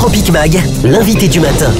Tropic Mag, l'invité du matin.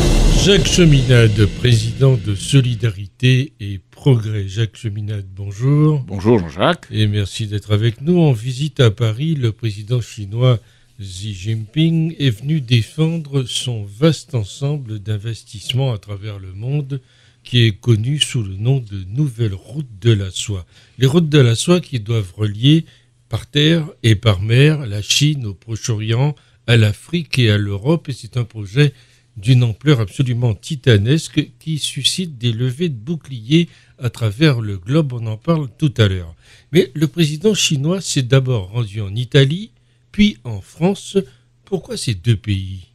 Jacques Cheminade, président de Solidarité et Progrès. Jacques Cheminade, bonjour. Bonjour Jean-Jacques. Et merci d'être avec nous. En visite à Paris, le président chinois Xi Jinping est venu défendre son vaste ensemble d'investissements à travers le monde qui est connu sous le nom de Nouvelles Routes de la Soie. Les routes de la soie qui doivent relier par terre et par mer la Chine au Proche-Orient, à l'Afrique et à l'Europe. Et c'est un projet d'une ampleur absolument titanesque qui suscite des levées de boucliers à travers le globe. On en parle tout à l'heure. Mais le président chinois s'est d'abord rendu en Italie, puis en France. Pourquoi ces deux pays ?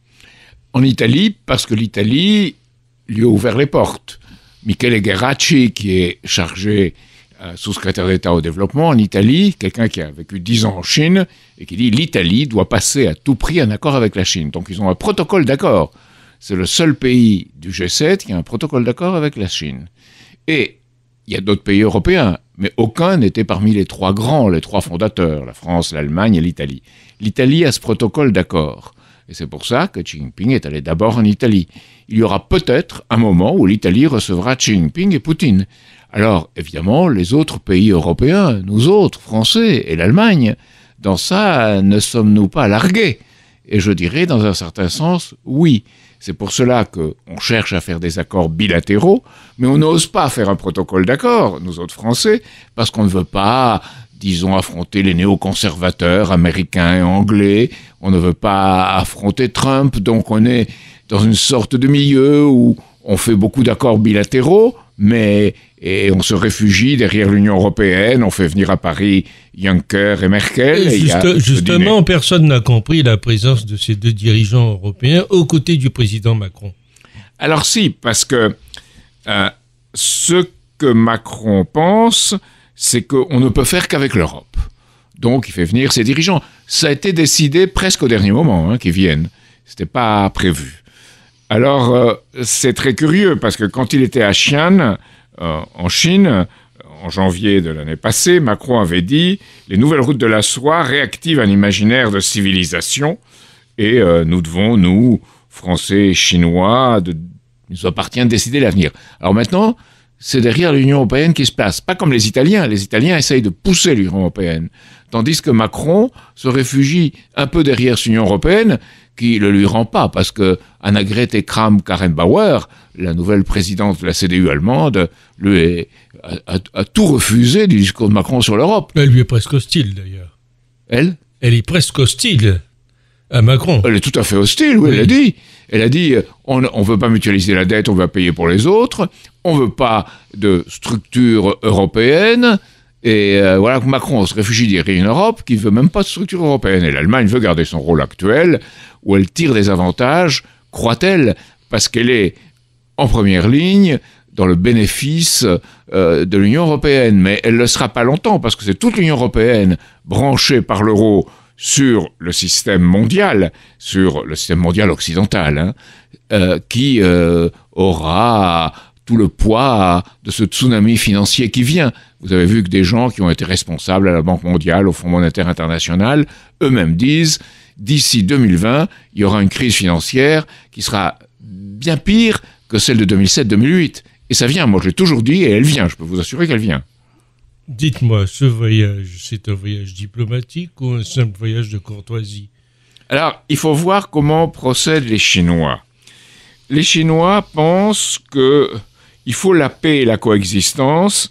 En Italie, parce que l'Italie lui a ouvert les portes. Michele Geraci, qui est chargé sous-secrétaire d'État au développement en Italie, quelqu'un qui a vécu 10 ans en Chine, et qui dit l'Italie doit passer à tout prix un accord avec la Chine. Donc ils ont un protocole d'accord. C'est le seul pays du G7 qui a un protocole d'accord avec la Chine. Et il y a d'autres pays européens, mais aucun n'était parmi les trois grands, les trois fondateurs, la France, l'Allemagne et l'Italie. L'Italie a ce protocole d'accord. Et c'est pour ça que Xi Jinping est allé d'abord en Italie. Il y aura peut-être un moment où l'Italie recevra Xi Jinping et Poutine. Alors, évidemment, les autres pays européens, nous autres, Français et l'Allemagne, dans ça, ne sommes-nous pas largués ? Et je dirais, dans un certain sens, oui. C'est pour cela qu'on cherche à faire des accords bilatéraux, mais on n'ose pas faire un protocole d'accord, nous autres Français, parce qu'on ne veut pas, disons, affronter les néoconservateurs américains et anglais, on ne veut pas affronter Trump, donc on est dans une sorte de milieu où on fait beaucoup d'accords bilatéraux, et on se réfugie derrière l'Union européenne, on fait venir à Paris Juncker et Merkel. Justement, personne n'a compris la présence de ces deux dirigeants européens aux côtés du président Macron. Alors si, parce que ce que Macron pense, c'est qu'on ne peut faire qu'avec l'Europe. Donc il fait venir ses dirigeants. Ça a été décidé presque au dernier moment qu'ils viennent. C'était pas prévu. Alors, c'est très curieux, parce que quand il était à Xi'an, en Chine, en janvier de l'année passée, Macron avait dit « Les nouvelles routes de la soie réactivent un imaginaire de civilisation, et nous devons, nous, Français et Chinois, il nous appartient de décider l'avenir. » Alors maintenant, c'est derrière l'Union européenne qui se place. Pas comme les Italiens. Les Italiens essayent de pousser l'Union européenne. Tandis que Macron se réfugie un peu derrière l'Union européenne, qui ne le lui rend pas, parce que Annegret Kramp-Karrenbauer, la nouvelle présidente de la CDU allemande, lui a tout refusé du discours de Macron sur l'Europe. Elle lui est presque hostile, d'ailleurs. Elle est presque hostile à Macron. Elle est tout à fait hostile, oui. Elle a dit, on ne veut pas mutualiser la dette, on va payer pour les autres, on ne veut pas de structure européenne. Et voilà que Macron se réfugie derrière une Europe qui ne veut même pas de structure européenne. Et l'Allemagne veut garder son rôle actuel, où elle tire des avantages, croit-elle, parce qu'elle est en première ligne dans le bénéfice de l'Union européenne. Mais elle ne le sera pas longtemps, parce que c'est toute l'Union européenne branchée par l'euro sur le système mondial occidental, qui aura tout le poids de ce tsunami financier qui vient. Vous avez vu que des gens qui ont été responsables à la Banque mondiale, au Fonds monétaire international, eux-mêmes disent, d'ici 2020, il y aura une crise financière qui sera bien pire que celle de 2007-2008. Et ça vient, moi je l'ai toujours dit, et elle vient, je peux vous assurer qu'elle vient. Dites-moi, ce voyage, c'est un voyage diplomatique ou un simple voyage de courtoisie ? Alors, il faut voir comment procèdent les Chinois. Les Chinois pensent qu'il faut la paix et la coexistence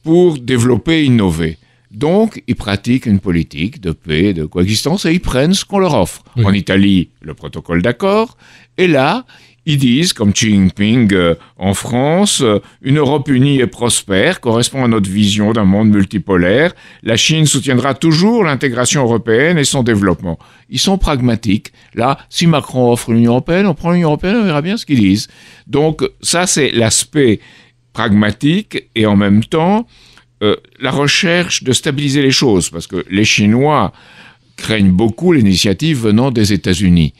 pour développer et innover. Donc, ils pratiquent une politique de paix et de coexistence et ils prennent ce qu'on leur offre. Oui. En Italie, le protocole d'accord. Et là, ils disent, comme Xi Jinping en France, une Europe unie et prospère correspond à notre vision d'un monde multipolaire. La Chine soutiendra toujours l'intégration européenne et son développement. Ils sont pragmatiques. Là, si Macron offre l'Union européenne, on prend l'Union européenne, on verra bien ce qu'ils disent. Donc, ça, c'est l'aspect pragmatique et en même temps, la recherche de stabiliser les choses. Parce que les Chinois craignent beaucoup l'initiative venant des États-Unis.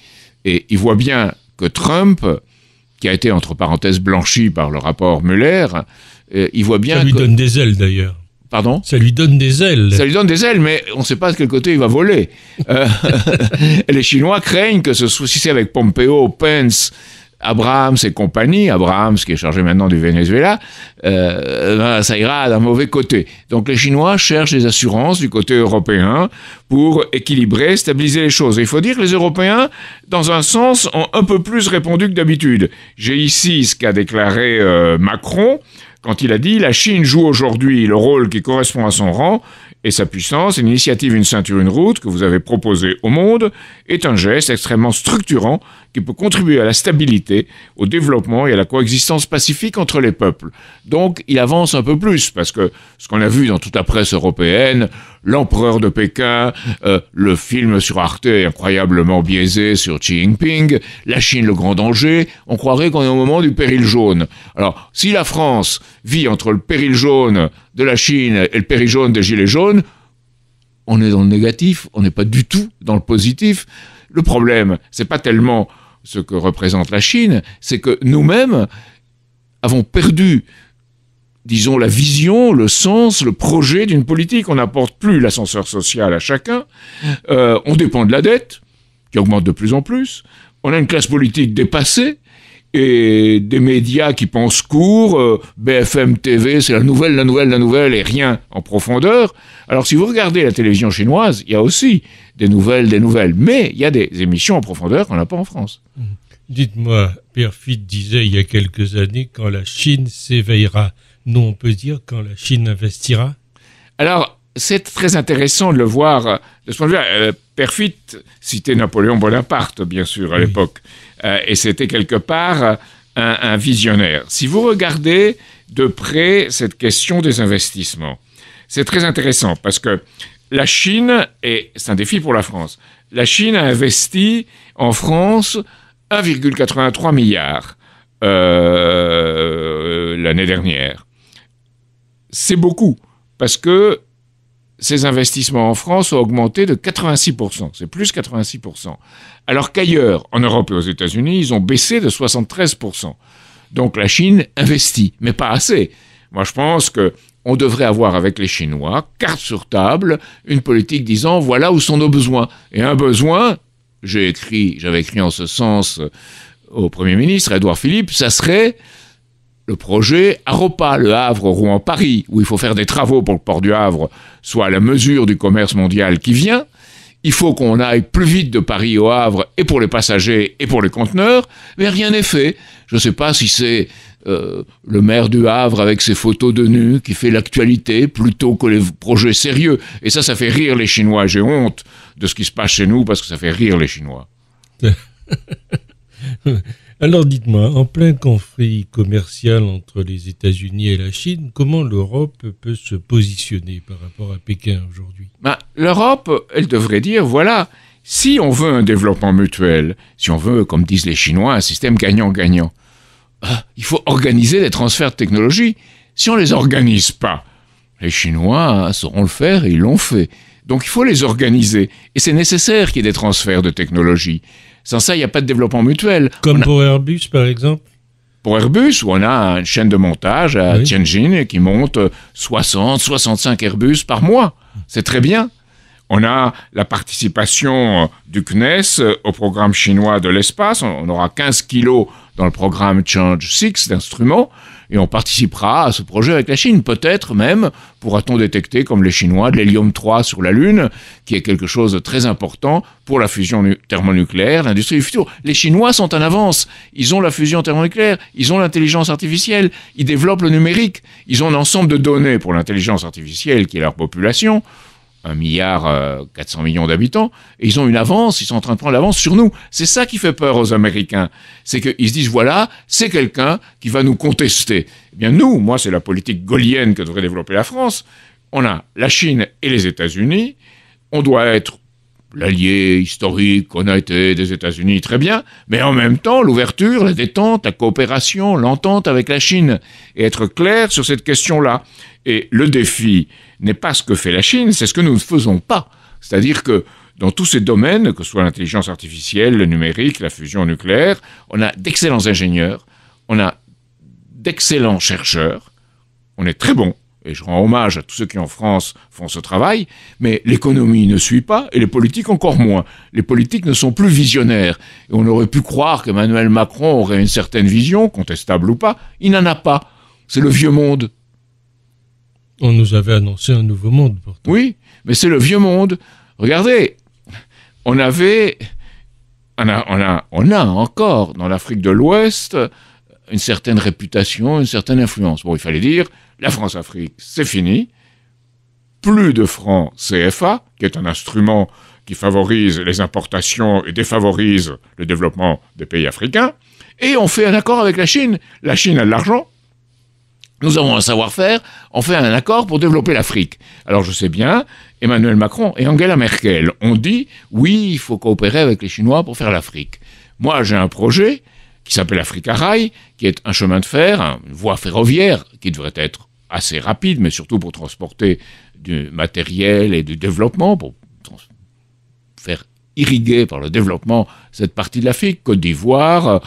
Et ils voient bien que Trump, qui a été entre parenthèses blanchi par le rapport Mueller, il voit bien ça lui donne des ailes d'ailleurs. Pardon ? Ça lui donne des ailes. Ça lui donne des ailes, mais on ne sait pas de quel côté il va voler. Les Chinois craignent que si c'est avec Pompeo, Pence, Abrahams et compagnie, Abrahams qui est chargé maintenant du Venezuela, ça ira d'un mauvais côté. Donc les Chinois cherchent des assurances du côté européen pour équilibrer, stabiliser les choses. Et il faut dire que les Européens, dans un sens, ont un peu plus répondu que d'habitude. J'ai ici ce qu'a déclaré Macron, quand il a dit « La Chine joue aujourd'hui le rôle qui correspond à son rang et sa puissance. L'initiative Une ceinture, une route que vous avez proposée au monde est un geste extrêmement structurant qui peut contribuer à la stabilité, au développement et à la coexistence pacifique entre les peuples. » Donc, il avance un peu plus, parce que ce qu'on a vu dans toute la presse européenne, l'empereur de Pékin, le film sur Arte incroyablement biaisé sur Xi Jinping, la Chine le grand danger, on croirait qu'on est au moment du péril jaune. Alors, si la France vit entre le péril jaune de la Chine et le péril jaune des gilets jaunes, on est dans le négatif, on n'est pas du tout dans le positif. Le problème, c'est pas tellement ce que représente la Chine, c'est que nous-mêmes avons perdu, disons, la vision, le sens, le projet d'une politique. On n'apporte plus l'ascenseur social à chacun. On dépend de la dette, qui augmente de plus en plus. On a une classe politique dépassée et des médias qui pensent court. BFM TV, c'est la nouvelle, et rien en profondeur. Alors, si vous regardez la télévision chinoise, il y a aussi des nouvelles. Mais il y a des émissions en profondeur qu'on n'a pas en France. Dites-moi, Perfit disait il y a quelques années, quand la Chine s'éveillera, nous on peut dire quand la Chine investira? Alors, c'est très intéressant de le voir de ce point de vue. Perfit citait Napoléon Bonaparte, bien sûr, à l'époque. Et c'était quelque part un visionnaire. Si vous regardez de près cette question des investissements, c'est très intéressant parce que la Chine, et c'est un défi pour la France, la Chine a investi en France 1,83 milliard l'année dernière. C'est beaucoup, parce que ces investissements en France ont augmenté de 86%, c'est plus 86%. Alors qu'ailleurs, en Europe et aux États-Unis, ils ont baissé de 73%. Donc la Chine investit, mais pas assez. Moi, je pense qu'on devrait avoir avec les Chinois, carte sur table, une politique disant voilà où sont nos besoins. Et un besoin, j'avais écrit en ce sens au Premier ministre, Édouard Philippe, ça serait le projet Aropa, Le Havre, Rouen, Paris, où il faut faire des travaux pour que le port du Havre soit à la mesure du commerce mondial qui vient. Il faut qu'on aille plus vite de Paris au Havre, et pour les passagers et pour les conteneurs, mais rien n'est fait. Je ne sais pas si c'est le maire du Havre avec ses photos de nu qui fait l'actualité plutôt que les projets sérieux. Et ça fait rire les Chinois. J'ai honte de ce qui se passe chez nous parce que ça fait rire les Chinois. Alors dites-moi, en plein conflit commercial entre les États-Unis et la Chine, comment l'Europe peut se positionner par rapport à Pékin aujourd'hui? L'Europe, elle devrait dire, voilà, si on veut un développement mutuel, si on veut, comme disent les Chinois, un système gagnant-gagnant, il faut organiser des transferts de technologie. Si on ne les organise pas, les Chinois sauront le faire et ils l'ont fait. Donc il faut les organiser. Et c'est nécessaire qu'il y ait des transferts de technologie. Sans ça, il n'y a pas de développement mutuel. Comme pour Airbus, par exemple? Pour Airbus, où on a une chaîne de montage à Tianjin qui monte 60-65 Airbus par mois. C'est très bien. On a la participation du CNES au programme chinois de l'espace. On aura 15 kilos dans le programme Change 6 d'instruments. Et on participera à ce projet avec la Chine. Peut-être même pourra-t-on détecter, comme les Chinois, de l'hélium-3 sur la Lune, qui est quelque chose de très important pour la fusion thermonucléaire, l'industrie du futur. Les Chinois sont en avance. Ils ont la fusion thermonucléaire, ils ont l'intelligence artificielle, ils développent le numérique, ils ont un ensemble de données pour l'intelligence artificielle qui est leur population. 1,4 milliard d'habitants, et ils ont une avance, ils sont en train de prendre l'avance sur nous. C'est ça qui fait peur aux Américains. C'est qu'ils se disent, voilà, c'est quelqu'un qui va nous contester. Eh bien nous, moi c'est la politique gaullienne que devrait développer la France. On a la Chine et les États-Unis. On doit être l'allié historique qu'on a été des États-Unis, très bien, mais en même temps, l'ouverture, la détente, la coopération, l'entente avec la Chine, et être clair sur cette question-là. Et le défi n'est pas ce que fait la Chine, c'est ce que nous ne faisons pas. C'est-à-dire que dans tous ces domaines, que ce soit l'intelligence artificielle, le numérique, la fusion nucléaire, on a d'excellents ingénieurs, on a d'excellents chercheurs, on est très bons, et je rends hommage à tous ceux qui en France font ce travail, mais l'économie ne suit pas, et les politiques encore moins. Les politiques ne sont plus visionnaires. Et on aurait pu croire qu'Emmanuel Macron aurait une certaine vision, contestable ou pas. Il n'en a pas. C'est le vieux monde. On nous avait annoncé un nouveau monde, pourtant. Oui, mais c'est le vieux monde. Regardez, on a encore dans l'Afrique de l'Ouest une certaine réputation, une certaine influence. Bon, il fallait dire, la France-Afrique, c'est fini. Plus de francs CFA, qui est un instrument qui favorise les importations et défavorise le développement des pays africains. Et on fait un accord avec la Chine. La Chine a de l'argent. Nous avons un savoir-faire, on fait un accord pour développer l'Afrique. Alors je sais bien, Emmanuel Macron et Angela Merkel ont dit « Oui, il faut coopérer avec les Chinois pour faire l'Afrique ». Moi, j'ai un projet qui s'appelle Africa Rail, qui est un chemin de fer, une voie ferroviaire qui devrait être assez rapide, mais surtout pour transporter du matériel et du développement, pour faire irriguer par le développement cette partie de l'Afrique, Côte d'Ivoire,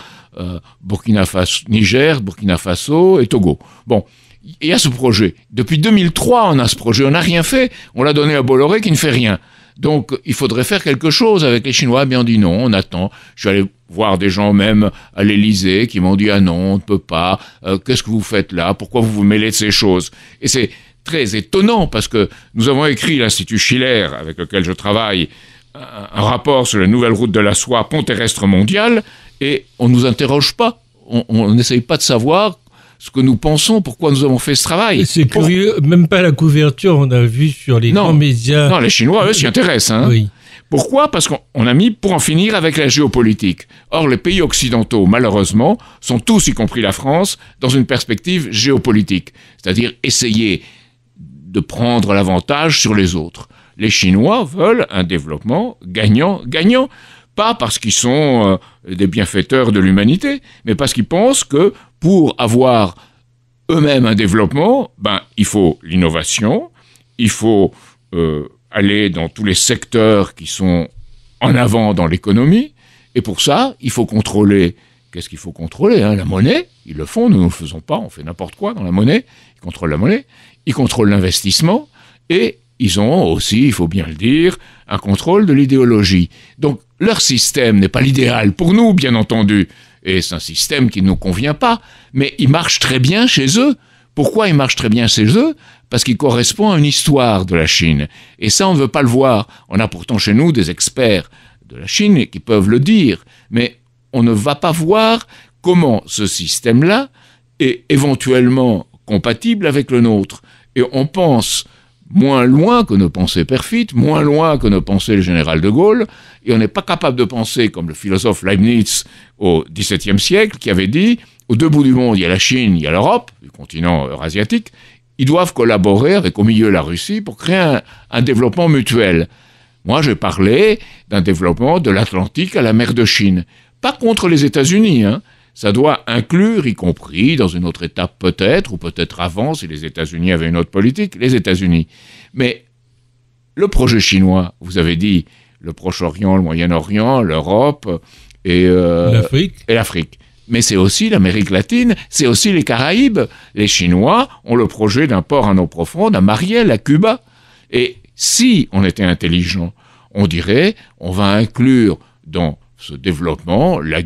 Burkina Faso, Niger, Burkina Faso et Togo. Bon, il y a ce projet. Depuis 2003, on a ce projet. On n'a rien fait. On l'a donné à Bolloré qui ne fait rien. Donc, il faudrait faire quelque chose avec les Chinois. Bien, on dit non, on attend. Je suis allé voir des gens même à l'Élysée qui m'ont dit « Ah non, on ne peut pas. Qu'est-ce que vous faites là? Pourquoi vous vous mêlez de ces choses ?» Et c'est très étonnant parce que nous avons écrit l'Institut Schiller, avec lequel je travaille, un rapport sur la nouvelle route de la soie, pont terrestre mondial, et on ne nous interroge pas. On n'essaye pas de savoir ce que nous pensons, pourquoi nous avons fait ce travail. Et c'est curieux, même pas la couverture, on a vu sur les grands médias. Non, les Chinois, eux, s'y intéressent. Hein. Oui. Pourquoi? Parce qu'on a mis pour en finir avec la géopolitique. Or, les pays occidentaux, malheureusement, sont tous, y compris la France, dans une perspective géopolitique. C'est-à-dire essayer de prendre l'avantage sur les autres. Les Chinois veulent un développement gagnant-gagnant. Pas parce qu'ils sont des bienfaiteurs de l'humanité, mais parce qu'ils pensent que pour avoir eux-mêmes un développement, il faut l'innovation, il faut aller dans tous les secteurs qui sont en avant dans l'économie, et pour ça, il faut contrôler. Qu'est-ce qu'il faut contrôler? La monnaie, ils le font, nous ne le faisons pas, on fait n'importe quoi dans la monnaie, ils contrôlent la monnaie, ils contrôlent l'investissement, et ils ont aussi, il faut bien le dire, un contrôle de l'idéologie. Donc, leur système n'est pas l'idéal pour nous, bien entendu, et c'est un système qui ne nous convient pas, mais il marche très bien chez eux. Pourquoi il marche très bien chez eux? Parce qu'il correspond à une histoire de la Chine. Et ça, on ne veut pas le voir. On a pourtant chez nous des experts de la Chine qui peuvent le dire, mais on ne va pas voir comment ce système-là est éventuellement compatible avec le nôtre. Et on pense moins loin que ne pensait Perfit, moins loin que ne pensait le général de Gaulle, et on n'est pas capable de penser comme le philosophe Leibniz au XVIIe siècle, qui avait dit, aux deux bouts du monde, il y a la Chine, il y a l'Europe, le continent eurasiatique, ils doivent collaborer avec au milieu la Russie pour créer un développement mutuel. Moi, j'ai parlé d'un développement de l'Atlantique à la mer de Chine. Pas contre les États-Unis, hein. Ça doit inclure, y compris dans une autre étape peut-être, ou peut-être avant, si les États-Unis avaient une autre politique, les États-Unis. Mais le projet chinois, vous avez dit, le Proche-Orient, le Moyen-Orient, l'Europe et l'Afrique. Mais c'est aussi l'Amérique latine, c'est aussi les Caraïbes. Les Chinois ont le projet d'un port en eau profonde à Mariel, à Cuba. Et si on était intelligent, on dirait, on va inclure dans ce développement la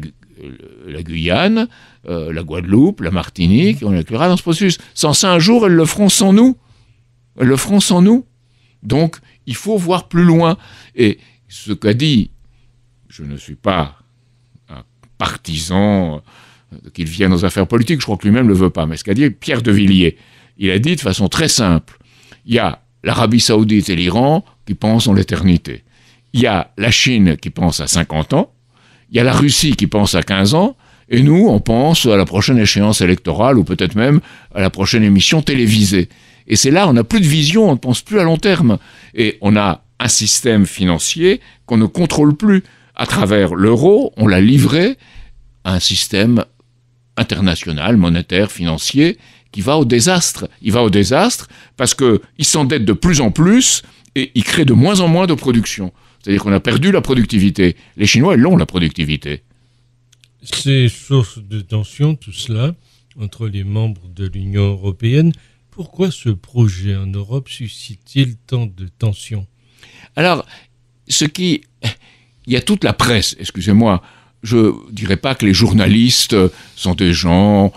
Guyane, la Guadeloupe, la Martinique, on inclura dans ce processus. Sans ça, un jour, elles le feront sans nous. Elles le feront sans nous. Donc, il faut voir plus loin. Et ce qu'a dit, je ne suis pas un partisan qu'il vienne aux affaires politiques, je crois que lui-même ne le veut pas, mais ce qu'a dit Pierre de Villiers, il a dit de façon très simple, il y a l'Arabie Saoudite et l'Iran qui pensent en l'éternité. Il y a la Chine qui pense à 50 ans, il y a la Russie qui pense à 15 ans, et nous, on pense à la prochaine échéance électorale, ou peut-être même à la prochaine émission télévisée. Et c'est là, on n'a plus de vision, on ne pense plus à long terme. Et on a un système financier qu'on ne contrôle plus. À travers l'euro, on l'a livré à un système international, monétaire, financier, qui va au désastre. Il va au désastre parce qu'il s'endette de plus en plus et il crée de moins en moins de production. C'est-à-dire qu'on a perdu la productivité. Les Chinois, ils l'ont, la productivité. C'est source de tension, tout cela, entre les membres de l'Union européenne. Pourquoi ce projet en Europe suscite-t-il tant de tensions? Alors, il y a toute la presse, excusez-moi, je ne dirais pas que les journalistes sont des gens,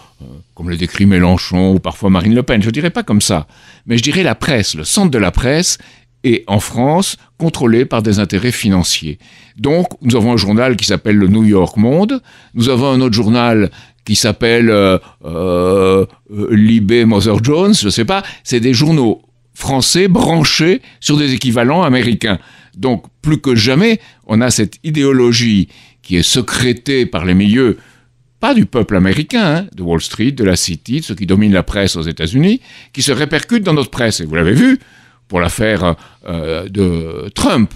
comme le décrit Mélenchon ou parfois Marine Le Pen, je ne dirais pas comme ça, mais je dirais la presse, le centre de la presse est en France contrôlé par des intérêts financiers. Donc, nous avons un journal qui s'appelle le New York Monde, nous avons un autre journal qui s'appelle Libé Mother Jones, je ne sais pas, c'est des journaux français branchés sur des équivalents américains. Donc, plus que jamais, on a cette idéologie qui est sécrétée par les milieux, pas du peuple américain, de Wall Street, de la City, de ceux qui dominent la presse aux États-Unis, qui se répercute dans notre presse. Et vous l'avez vu, pour l'affaire de Trump,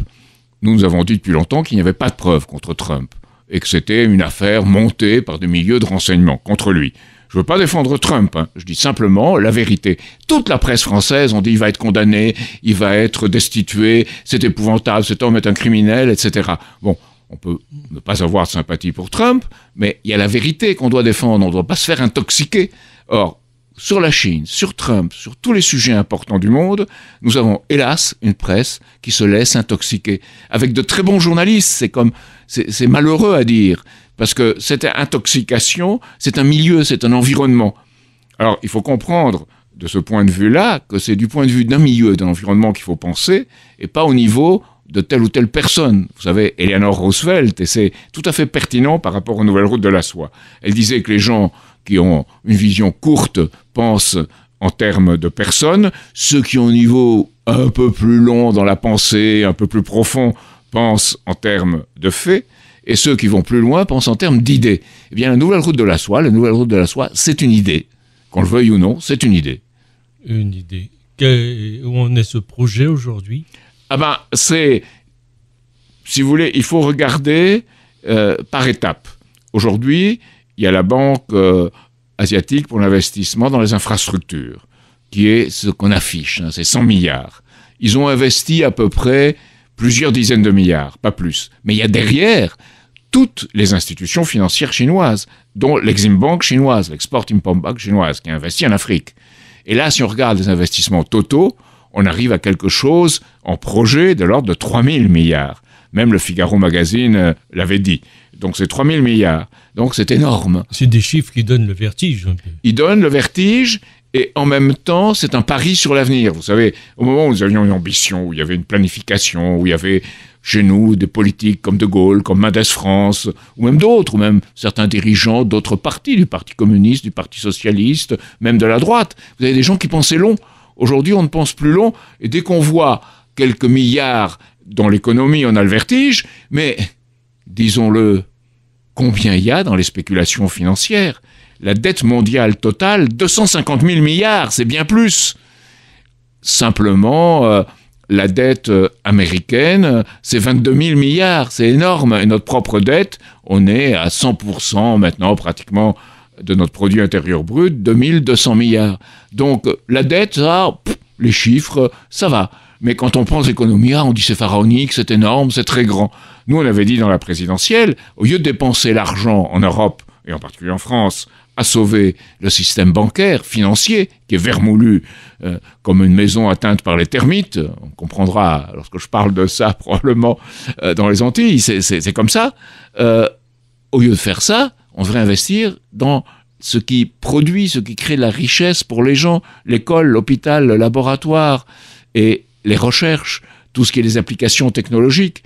nous avons dit depuis longtemps qu'il n'y avait pas de preuves contre Trump, et que c'était une affaire montée par des milieux de renseignement contre lui. Je ne veux pas défendre Trump, je dis simplement la vérité. Toute la presse française, on dit il va être condamné, il va être destitué, c'est épouvantable, cet homme est un criminel, etc. Bon, on peut ne pas avoir de sympathie pour Trump, mais il y a la vérité qu'on doit défendre, on ne doit pas se faire intoxiquer. Or, sur la Chine, sur Trump, sur tous les sujets importants du monde, nous avons, hélas, une presse qui se laisse intoxiquer. Avec de très bons journalistes, c'est malheureux à dire, parce que cette intoxication, c'est un milieu, c'est un environnement. Alors, il faut comprendre, de ce point de vue-là, que c'est du point de vue d'un milieu, d'un environnement qu'il faut penser, et pas au niveau de telle ou telle personne. Vous savez, Eleanor Roosevelt, et c'est tout à fait pertinent par rapport aux nouvelles routes de la soie. Elle disait que les gens qui ont une vision courte pensent en termes de personnes, ceux qui ont un niveau un peu plus long dans la pensée, un peu plus profond, pensent en termes de faits, et ceux qui vont plus loin pensent en termes d'idées. Eh bien, la nouvelle route de la soie, c'est une idée. Qu'on le veuille ou non, c'est une idée. Une idée. Où en est ce projet aujourd'hui? Si vous voulez, il faut regarder par étapes. Aujourd'hui, il y a la Banque asiatique pour l'investissement dans les infrastructures, qui est ce qu'on affiche, c'est 100 milliards. Ils ont investi à peu près plusieurs dizaines de milliards, pas plus. Mais il y a derrière toutes les institutions financières chinoises, dont l'Exim Bank chinoise, l'Export-Import Bank chinoise, qui a investi en Afrique. Et là, si on regarde les investissements totaux, on arrive à quelque chose en projet de l'ordre de 3 000 milliards. Même le Figaro Magazine l'avait dit. Donc c'est 3 000 milliards. Donc c'est énorme. C'est des chiffres qui donnent le vertige un peu. Ils donnent le vertige et en même temps c'est un pari sur l'avenir. Vous savez, au moment où nous avions une ambition, où il y avait une planification, où il y avait chez nous des politiques comme De Gaulle, comme Mendes France, ou même d'autres, ou même certains dirigeants d'autres partis, du Parti communiste, du Parti socialiste, même de la droite. Vous avez des gens qui pensaient long. Aujourd'hui, on ne pense plus long. Et dès qu'on voit quelques milliards dans l'économie, on a le vertige. Mais, disons-le, combien il y a dans les spéculations financières? La dette mondiale totale, 250 000 milliards, c'est bien plus. Simplement, la dette américaine, c'est 22 000 milliards, c'est énorme. Et notre propre dette, on est à 100% maintenant pratiquement de notre produit intérieur brut, 2200 milliards. Donc la dette, ça, les chiffres, ça va. Mais quand on pense économie, on dit c'est pharaonique, c'est énorme, c'est très grand. Nous, on avait dit dans la présidentielle, au lieu de dépenser l'argent en Europe, et en particulier en France, à sauver le système bancaire, financier, qui est vermoulu comme une maison atteinte par les termites, on comprendra lorsque je parle de ça probablement dans les Antilles, c'est comme ça. Au lieu de faire ça, on devrait investir dans ce qui produit, ce qui crée de la richesse pour les gens, l'école, l'hôpital, le laboratoire et les recherches, tout ce qui est les applications technologiques.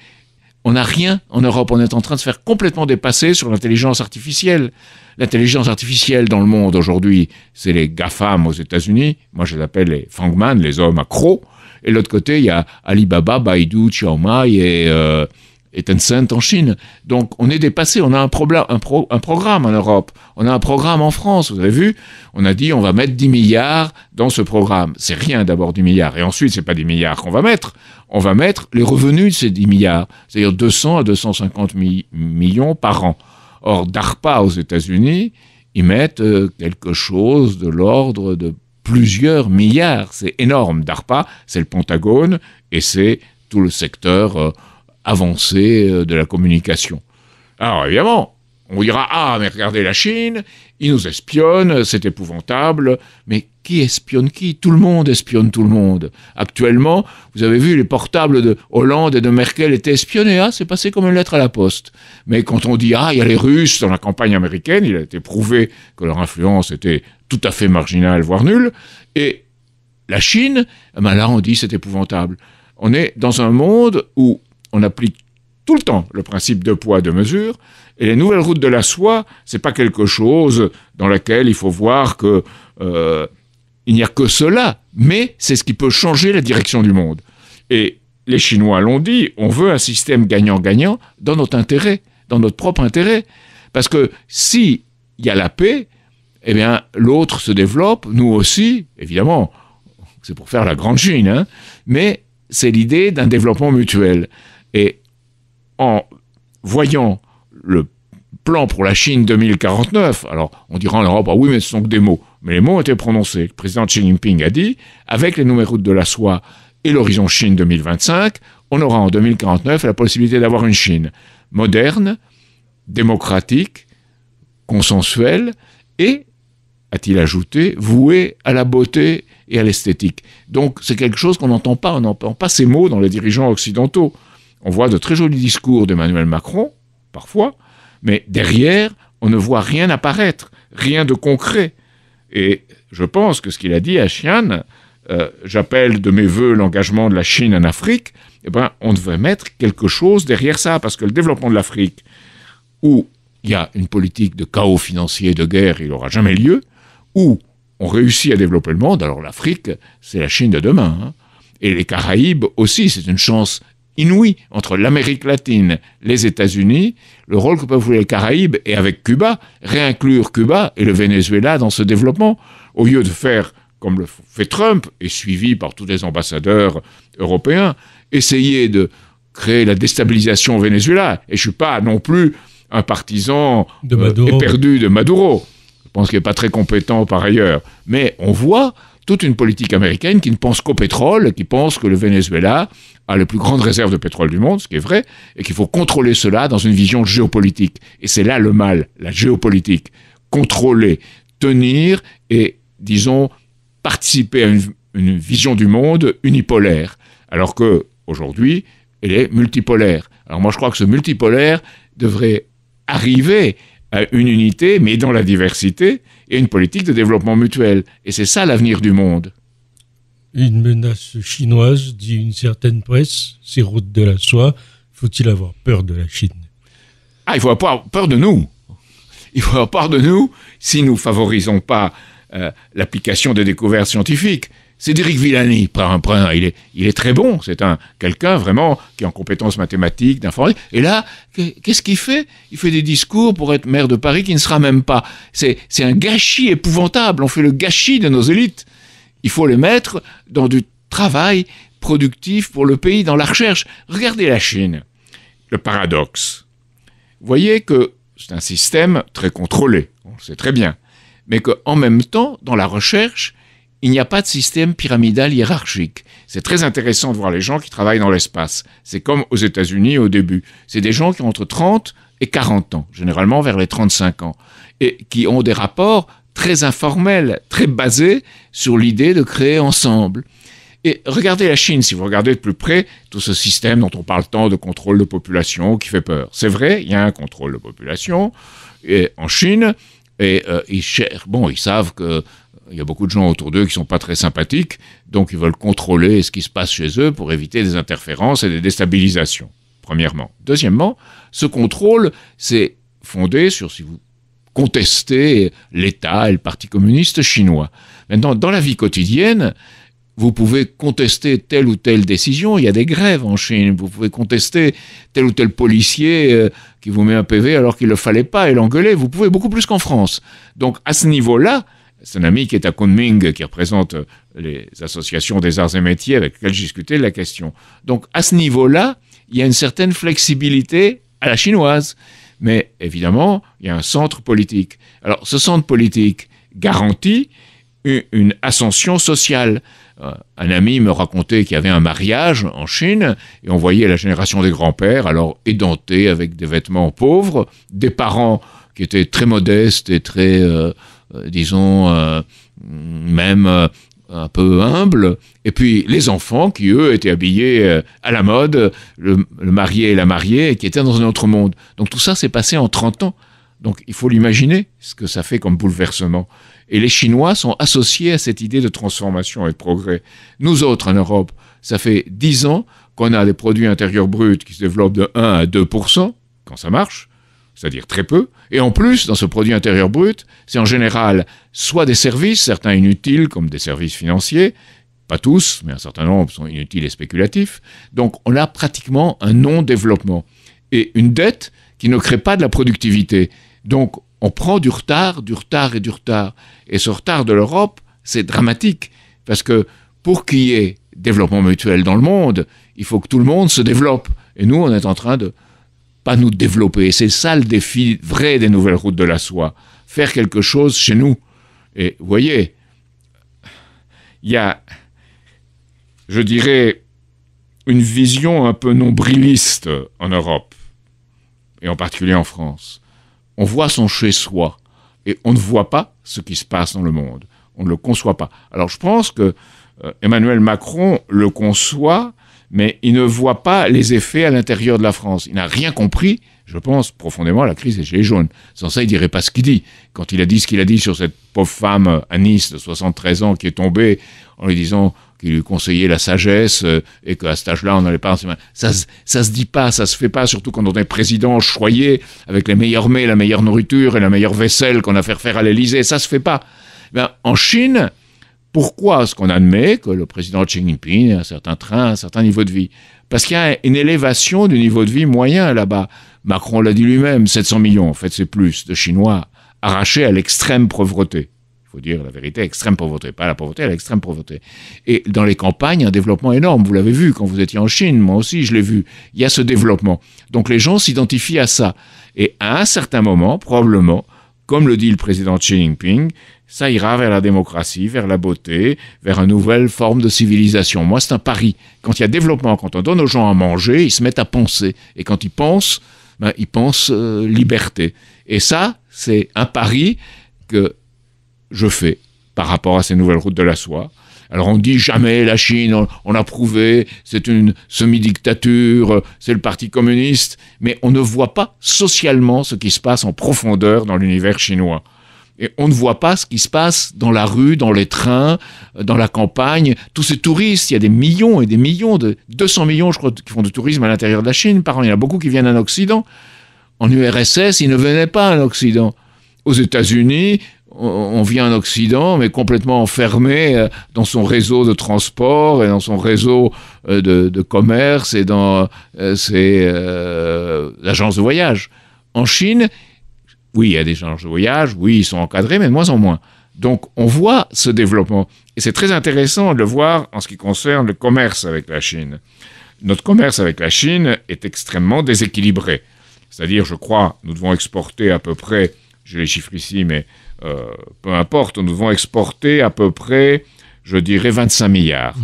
On n'a rien en Europe, on est en train de se faire complètement dépasser sur l'intelligence artificielle. L'intelligence artificielle dans le monde aujourd'hui, c'est les GAFAM aux États-Unis, moi je les appelle les Fangman, les hommes à crocs, et de l'autre côté il y a Alibaba, Baidu, Xiaomai et Tencent en Chine. Donc on est dépassé, on a un programme en Europe, on a un programme en France, vous avez vu, on a dit on va mettre 10 milliards dans ce programme. C'est rien d'abord 10 milliards, et ensuite c'est pas 10 milliards qu'on va mettre, on va mettre les revenus de ces 10 milliards, c'est-à-dire 200 à 250 millions par an. Or DARPA aux États-Unis, ils mettent quelque chose de l'ordre de plusieurs milliards, c'est énorme. DARPA, c'est le Pentagone, et c'est tout le secteur avancé de la communication. Alors évidemment, On dira « Ah, mais regardez la Chine, ils nous espionnent, c'est épouvantable. » Mais qui espionne qui? Tout le monde espionne tout le monde. Actuellement, vous avez vu, les portables de Hollande et de Merkel étaient espionnés. Ah, c'est passé comme une lettre à la poste. Mais quand on dit « Ah, il y a les Russes dans la campagne américaine », il a été prouvé que leur influence était tout à fait marginale, voire nulle. Et la Chine, ben là, on dit « C'est épouvantable ». On est dans un monde où on applique tout le temps le principe de poids, de mesure, et les nouvelles routes de la soie, c'est pas quelque chose dans lequel il faut voir que il n'y a que cela, mais c'est ce qui peut changer la direction du monde. Et les Chinois l'ont dit, on veut un système gagnant-gagnant dans notre intérêt, dans notre propre intérêt, parce que si il y a la paix, eh bien l'autre se développe, nous aussi, évidemment, c'est pour faire la grande Chine, hein, mais c'est l'idée d'un développement mutuel. Et en voyant le plan pour la Chine 2049, alors on dira en Europe, ah oui, mais ce sont que des mots. Mais les mots ont été prononcés. Le président Xi Jinping a dit, avec les nouvelles routes de la soie et l'horizon Chine 2025, on aura en 2049 la possibilité d'avoir une Chine moderne, démocratique, consensuelle et, a-t-il ajouté, vouée à la beauté et à l'esthétique. Donc c'est quelque chose qu'on n'entend pas, on n'entend pas ces mots dans les dirigeants occidentaux. On voit de très jolis discours d'Emmanuel Macron, parfois, mais derrière, on ne voit rien apparaître, rien de concret. Et je pense que ce qu'il a dit à Xi'an, j'appelle de mes voeux l'engagement de la Chine en Afrique, eh ben, on devrait mettre quelque chose derrière ça, parce que le développement de l'Afrique, où il y a une politique de chaos financier et de guerre, il n'aura jamais lieu, où on réussit à développer le monde, alors l'Afrique, c'est la Chine de demain. Hein. Et les Caraïbes aussi, c'est une chance inouïe entre l'Amérique latine, les États-Unis, le rôle que peuvent jouer les Caraïbes, et avec Cuba, réinclure Cuba et le Venezuela dans ce développement, au lieu de faire comme le fait Trump, et suivi par tous les ambassadeurs européens, essayer de créer la déstabilisation au Venezuela. Et je ne suis pas non plus un partisan éperdu de Maduro. Je pense qu'il n'est pas très compétent par ailleurs. Mais on voit toute une politique américaine qui ne pense qu'au pétrole, qui pense que le Venezuela a les plus grandes réserves de pétrole du monde, ce qui est vrai, et qu'il faut contrôler cela dans une vision géopolitique. Et c'est là le mal, la géopolitique. Contrôler, tenir et, disons, participer à une vision du monde unipolaire. Alors qu'aujourd'hui, elle est multipolaire. Alors moi, je crois que ce multipolaire devrait arriver à une unité, mais dans la diversité, et une politique de développement mutuel. Et c'est ça l'avenir du monde. Une menace chinoise, dit une certaine presse, ces routes de la soie, faut-il avoir peur de la Chine? Ah, il faut avoir peur de nous. Il faut avoir peur de nous si nous ne favorisons pas l'application des découvertes scientifiques. Cédric Villani, il est très bon. C'est quelqu'un vraiment qui est en compétences mathématiques, d'informatique. Et là, qu'est-ce qu'il fait? Il fait des discours pour être maire de Paris qui ne sera même pas. C'est un gâchis épouvantable. On fait le gâchis de nos élites. Il faut les mettre dans du travail productif pour le pays, dans la recherche. Regardez la Chine. Le paradoxe. Vous voyez que c'est un système très contrôlé. On le sait très bien. Mais qu'en même temps, dans la recherche, il n'y a pas de système pyramidal hiérarchique. C'est très intéressant de voir les gens qui travaillent dans l'espace. C'est comme aux États-Unis au début. C'est des gens qui ont entre 30 et 40 ans, généralement vers les 35 ans, et qui ont des rapports très informels, très basés sur l'idée de créer ensemble. Et regardez la Chine, si vous regardez de plus près, tout ce système dont on parle tant de contrôle de population qui fait peur. C'est vrai, il y a un contrôle de population en Chine, et ils savent que il y a beaucoup de gens autour d'eux qui ne sont pas très sympathiques, donc ils veulent contrôler ce qui se passe chez eux pour éviter des interférences et des déstabilisations, premièrement. Deuxièmement, ce contrôle, c'est fondé sur, si vous contestez l'État et le Parti communiste chinois. Maintenant, dans la vie quotidienne, vous pouvez contester telle ou telle décision, il y a des grèves en Chine, vous pouvez contester tel ou tel policier qui vous met un PV alors qu'il ne le fallait pas et l'engueuler, vous pouvez beaucoup plus qu'en France. Donc à ce niveau-là, c'est un ami qui est à Kunming, qui représente les associations des arts et métiers avec lesquelles j'ai discuté de la question. Donc, à ce niveau-là, il y a une certaine flexibilité à la chinoise. Mais, évidemment, il y a un centre politique. Alors, ce centre politique garantit une ascension sociale. un ami me racontait qu'il y avait un mariage en Chine et on voyait la génération des grands-pères, alors édentés avec des vêtements pauvres, des parents qui étaient très modestes et très, disons, même un peu humbles, et puis les enfants qui, eux, étaient habillés à la mode, le marié et la mariée, et qui étaient dans un autre monde. Donc tout ça s'est passé en 30 ans. Donc il faut l'imaginer, ce que ça fait comme bouleversement. Et les Chinois sont associés à cette idée de transformation et de progrès. Nous autres, en Europe, ça fait 10 ans qu'on a des produits intérieurs bruts qui se développent de 1 à 2%, quand ça marche, c'est-à-dire très peu. Et en plus, dans ce produit intérieur brut, c'est en général soit des services, certains inutiles, comme des services financiers, pas tous, mais un certain nombre sont inutiles et spéculatifs. Donc on a pratiquement un non-développement. Et une dette qui ne crée pas de la productivité. Donc on prend du retard et du retard. Et ce retard de l'Europe, c'est dramatique. Parce que pour qu'il y ait développement mutuel dans le monde, il faut que tout le monde se développe. Et nous, on est en train de pas nous développer. C'est ça le défi vrai des nouvelles routes de la soie. Faire quelque chose chez nous. Et vous voyez, il y a, je dirais, une vision un peu nombriliste en Europe, et en particulier en France. On voit son chez-soi, et on ne voit pas ce qui se passe dans le monde. On ne le conçoit pas. Alors je pense que Emmanuel Macron le conçoit, mais il ne voit pas les effets à l'intérieur de la France. Il n'a rien compris, je pense, profondément à la crise des Gilets jaunes. Sans ça, il ne dirait pas ce qu'il dit. Quand il a dit ce qu'il a dit sur cette pauvre femme à Nice de 73 ans qui est tombée en lui disant qu'il lui conseillait la sagesse et qu'à cet âge-là, on n'allait pas... Ça se dit pas, ça se fait pas, surtout quand on est président choyé avec les meilleurs mets, la meilleure nourriture et la meilleure vaisselle qu'on a fait faire à l'Élysée. Ça se fait pas. Ben, en Chine, pourquoi est-ce qu'on admet que le président Xi Jinping a un certain train, un certain niveau de vie? Parce qu'il y a une élévation du niveau de vie moyen là-bas. Macron l'a dit lui-même, 700 millions, en fait c'est plus, de Chinois arrachés à l'extrême pauvreté. Il faut dire la vérité, extrême pauvreté, pas la pauvreté, à l'extrême pauvreté. Et dans les campagnes, un développement énorme. Vous l'avez vu quand vous étiez en Chine, moi aussi je l'ai vu. Il y a ce développement. Donc les gens s'identifient à ça. Et à un certain moment, probablement, comme le dit le président Xi Jinping, ça ira vers la démocratie, vers la beauté, vers une nouvelle forme de civilisation. Moi, c'est un pari. Quand il y a développement, quand on donne aux gens à manger, ils se mettent à penser. Et quand ils pensent, ben, ils pensent liberté. Et ça, c'est un pari que je fais par rapport à ces nouvelles routes de la soie. Alors on dit jamais la Chine, on a prouvé, c'est une semi-dictature, c'est le parti communiste, mais on ne voit pas socialement ce qui se passe en profondeur dans l'univers chinois. Et on ne voit pas ce qui se passe dans la rue, dans les trains, dans la campagne. Tous ces touristes, il y a des millions et des millions, 200 millions je crois, qui font du tourisme à l'intérieur de la Chine par an. Il y en a beaucoup qui viennent en Occident. En URSS, ils ne venaient pas en Occident. Aux États-Unis, on vient en Occident, mais complètement enfermé dans son réseau de transport et dans son réseau de commerce et dans ses agences de voyage. En Chine, oui, il y a des agences de voyage, oui, ils sont encadrés, mais de moins en moins. Donc, on voit ce développement. Et c'est très intéressant de le voir en ce qui concerne le commerce avec la Chine. Notre commerce avec la Chine est extrêmement déséquilibré. C'est-à-dire, je crois, nous devons exporter à peu près, j'ai les chiffres ici, mais peu importe, nous devons exporter à peu près, je dirais, 25 milliards.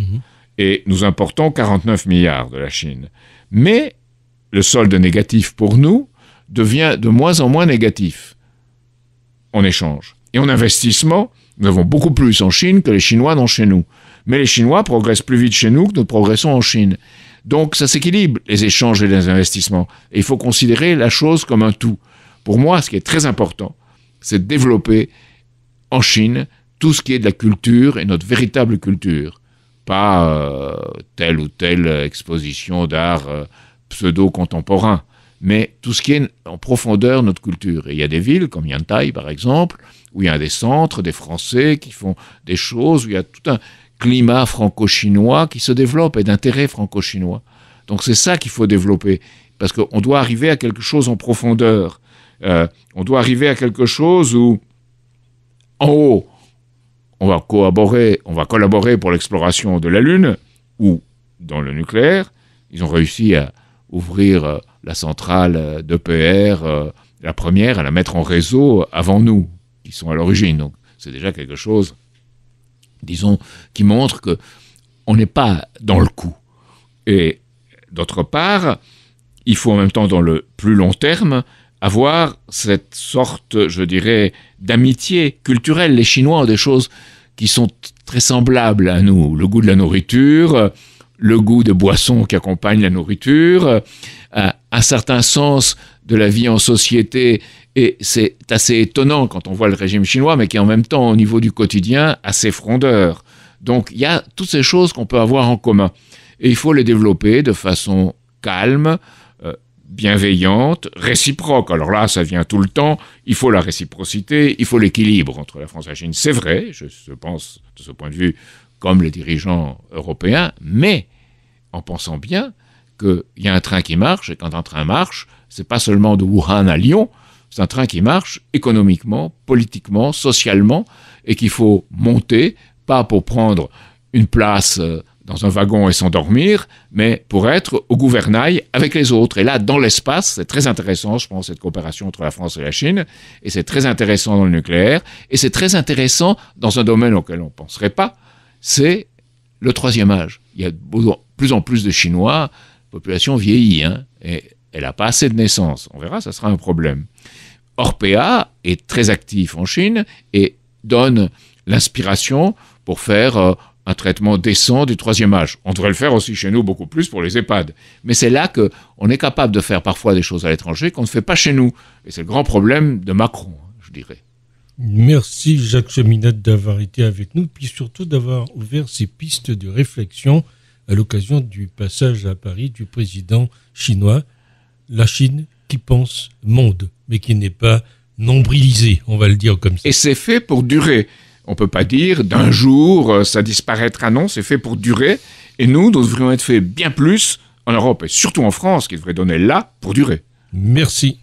Et nous importons 49 milliards de la Chine. Mais le solde négatif pour nous devient de moins en moins négatif en échange. Et en investissement, nous avons beaucoup plus en Chine que les Chinois n'ont chez nous. Mais les Chinois progressent plus vite chez nous que nous progressons en Chine. Donc ça s'équilibre, les échanges et les investissements. Et il faut considérer la chose comme un tout. Pour moi, ce qui est très important, c'est de développer en Chine tout ce qui est de la culture et notre véritable culture. Pas telle ou telle exposition d'art pseudo-contemporain, mais tout ce qui est en profondeur notre culture. Et il y a des villes comme Yantai, par exemple, où il y a des centres, des Français qui font des choses, où il y a tout un climat franco-chinois qui se développe et d'intérêt franco-chinois. Donc c'est ça qu'il faut développer, parce qu'on doit arriver à quelque chose en profondeur. On doit arriver à quelque chose où, en haut, on va collaborer pour l'exploration de la Lune, ou dans le nucléaire. Ils ont réussi à ouvrir la centrale d'EPR, la première, à la mettre en réseau avant nous, qui sont à l'origine. Donc c'est déjà quelque chose, disons, qui montre que on n'est pas dans le coup. Et d'autre part, il faut en même temps, dans le plus long terme, avoir cette sorte, je dirais, d'amitié culturelle. Les Chinois ont des choses qui sont très semblables à nous. Le goût de la nourriture, le goût des boissons qui accompagnent la nourriture, un certain sens de la vie en société. Et c'est assez étonnant quand on voit le régime chinois, mais qui est en même temps, au niveau du quotidien, assez frondeur. Donc, il y a toutes ces choses qu'on peut avoir en commun. Et il faut les développer de façon calme, bienveillante, réciproque. Alors là, ça vient tout le temps. Il faut la réciprocité, il faut l'équilibre entre la France et la Chine. C'est vrai, je pense, de ce point de vue, comme les dirigeants européens, mais en pensant bien qu'il y a un train qui marche, et quand un train marche, c'est pas seulement de Wuhan à Lyon, c'est un train qui marche économiquement, politiquement, socialement, et qu'il faut monter, pas pour prendre une place dans un wagon et s'endormir, mais pour être au gouvernail avec les autres. Et là, dans l'espace, c'est très intéressant, je pense, cette coopération entre la France et la Chine, et c'est très intéressant dans le nucléaire, et c'est très intéressant dans un domaine auquel on ne penserait pas, c'est le troisième âge. Il y a de plus en plus de Chinois, la population vieillit, et elle n'a pas assez de naissances. On verra, ça sera un problème. Orpea est très actif en Chine et donne l'inspiration pour faire un traitement décent du troisième âge. On devrait le faire aussi chez nous beaucoup plus pour les EHPAD. Mais c'est là qu'on est capable de faire parfois des choses à l'étranger qu'on ne fait pas chez nous. Et c'est le grand problème de Macron, je dirais. Merci Jacques Cheminade d'avoir été avec nous, puis surtout d'avoir ouvert ces pistes de réflexion à l'occasion du passage à Paris du président chinois. La Chine qui pense monde, mais qui n'est pas nombrilisée, on va le dire comme ça. Et c'est fait pour durer. On ne peut pas dire d'un jour ça disparaîtra, non, c'est fait pour durer. Et nous devrions être fait bien plus en Europe, et surtout en France, qui devrait donner là pour durer. Merci.